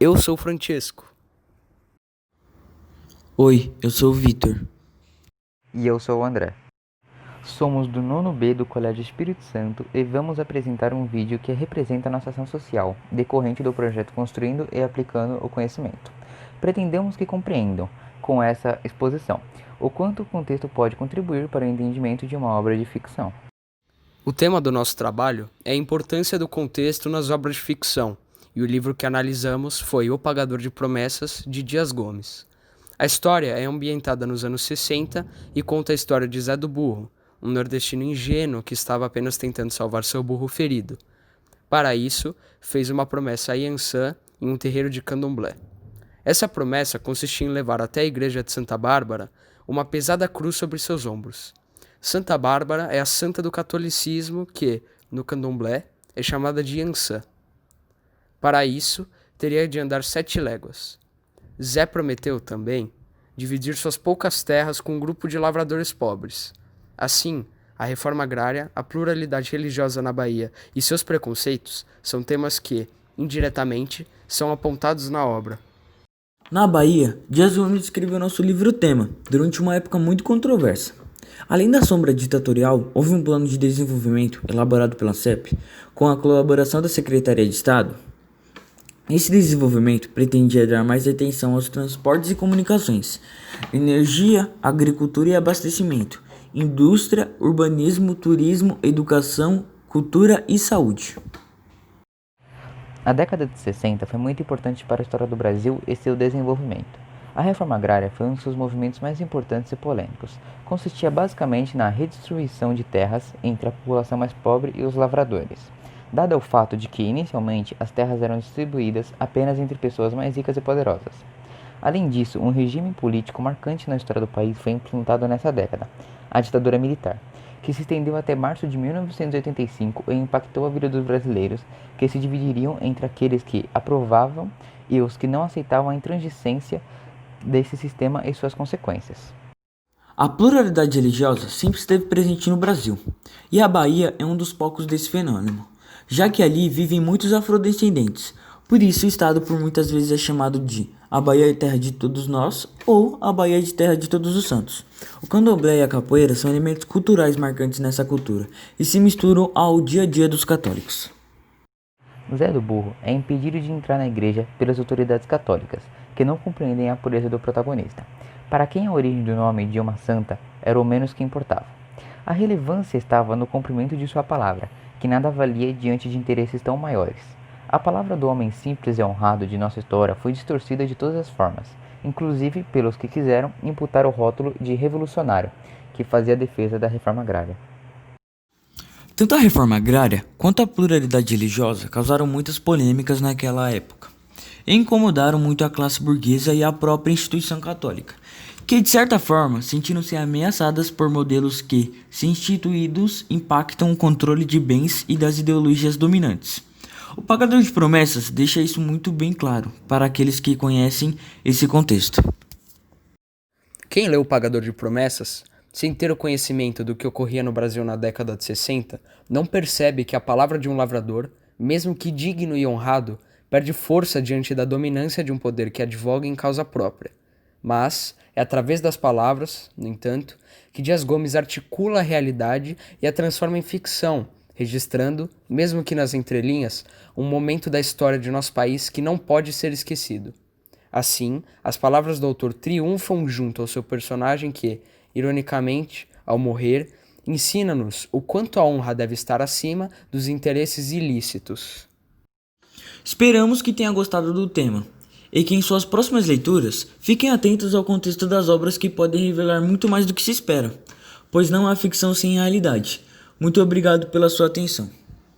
Eu sou o Francesco. Oi, eu sou o Vitor. E eu sou o André. Somos do nono B do Colégio Espírito Santo e vamos apresentar um vídeo que representa a nossa ação social, decorrente do projeto Construindo e Aplicando o Conhecimento. Pretendemos que compreendam, com essa exposição, o quanto o contexto pode contribuir para o entendimento de uma obra de ficção. O tema do nosso trabalho é a importância do contexto nas obras de ficção, e o livro que analisamos foi O Pagador de Promessas, de Dias Gomes. A história é ambientada nos anos 60 e conta a história de Zé do Burro, um nordestino ingênuo que estava apenas tentando salvar seu burro ferido. Para isso, fez uma promessa a Yansan em um terreiro de candomblé. Essa promessa consistia em levar até a igreja de Santa Bárbara uma pesada cruz sobre seus ombros. Santa Bárbara é a santa do catolicismo que, no candomblé, é chamada de Yansan. Para isso, teria de andar 7 léguas. Zé prometeu, também, dividir suas poucas terras com um grupo de lavradores pobres. Assim, a reforma agrária, a pluralidade religiosa na Bahia e seus preconceitos são temas que, indiretamente, são apontados na obra. Na Bahia, Dias Gomes escreveu nosso livro-tema, durante uma época muito controversa. Além da sombra ditatorial, houve um plano de desenvolvimento elaborado pela CEP, com a colaboração da Secretaria de Estado. Esse desenvolvimento pretendia dar mais atenção aos transportes e comunicações, energia, agricultura e abastecimento, indústria, urbanismo, turismo, educação, cultura e saúde. A década de 60 foi muito importante para a história do Brasil e seu desenvolvimento. A reforma agrária foi um dos seus movimentos mais importantes e polêmicos. Consistia basicamente na redistribuição de terras entre a população mais pobre e os lavradores. Dado o fato de que, inicialmente, as terras eram distribuídas apenas entre pessoas mais ricas e poderosas. Além disso, um regime político marcante na história do país foi implantado nessa década, a ditadura militar, que se estendeu até março de 1985 e impactou a vida dos brasileiros, que se dividiriam entre aqueles que aprovavam e os que não aceitavam a intransigência desse sistema e suas consequências. A pluralidade religiosa sempre esteve presente no Brasil, e a Bahia é um dos focos desse fenômeno, já que ali vivem muitos afrodescendentes. Por isso o estado por muitas vezes é chamado de a Bahia é terra de todos nós ou a Bahia de terra de todos os santos. O candomblé e a capoeira são elementos culturais marcantes nessa cultura e se misturam ao dia a dia dos católicos. Zé do Burro é impedido de entrar na igreja pelas autoridades católicas, que não compreendem a pureza do protagonista. Para quem a origem do nome de uma santa era o menos que importava. A relevância estava no cumprimento de sua palavra, que nada valia diante de interesses tão maiores. A palavra do homem simples e honrado de nossa história foi distorcida de todas as formas, inclusive pelos que quiseram imputar o rótulo de revolucionário, que fazia a defesa da reforma agrária. Tanto a reforma agrária quanto a pluralidade religiosa causaram muitas polêmicas naquela época e incomodaram muito a classe burguesa e a própria instituição católica, que de certa forma sentiram-se ameaçadas por modelos que, se instituídos, impactam o controle de bens e das ideologias dominantes. O Pagador de Promessas deixa isso muito bem claro para aqueles que conhecem esse contexto. Quem lê O Pagador de Promessas, sem ter o conhecimento do que ocorria no Brasil na década de 60, não percebe que a palavra de um lavrador, mesmo que digno e honrado, perde força diante da dominância de um poder que advoga em causa própria. Mas é através das palavras, no entanto, que Dias Gomes articula a realidade e a transforma em ficção, registrando, mesmo que nas entrelinhas, um momento da história de nosso país que não pode ser esquecido. Assim, as palavras do autor triunfam junto ao seu personagem que, ironicamente, ao morrer, ensina-nos o quanto a honra deve estar acima dos interesses ilícitos. Esperamos que tenha gostado do tema e que em suas próximas leituras fiquem atentos ao contexto das obras que podem revelar muito mais do que se espera, pois não há ficção sem realidade. Muito obrigado pela sua atenção.